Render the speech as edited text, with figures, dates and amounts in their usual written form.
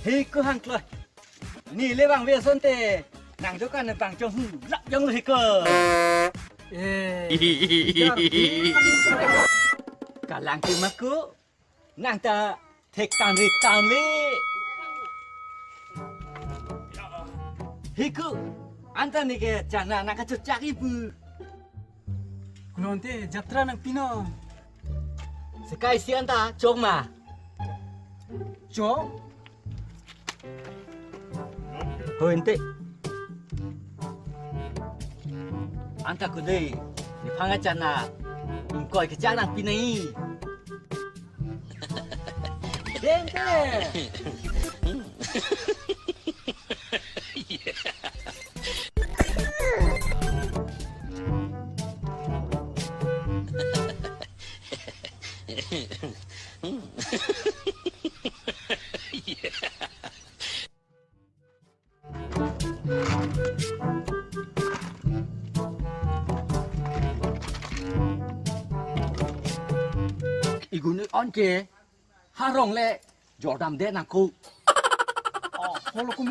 Hei ke hang kloi. Ni le bang we son te. Nang jo kan bang jong lak jong le ke. Kalang ke maku. Nang ta tek tan ri tan le. Hei ku. Anta ni ke jana nak ka cari bu. Kunonte jatra nang pino. Sekai si anta jong ma. Jo, Hoi ente. Anta ku dei. Ni phanga jana. Koi ke jana pinai. Dente. Igunu onke. Harong le. Jordam de nangku. holo kum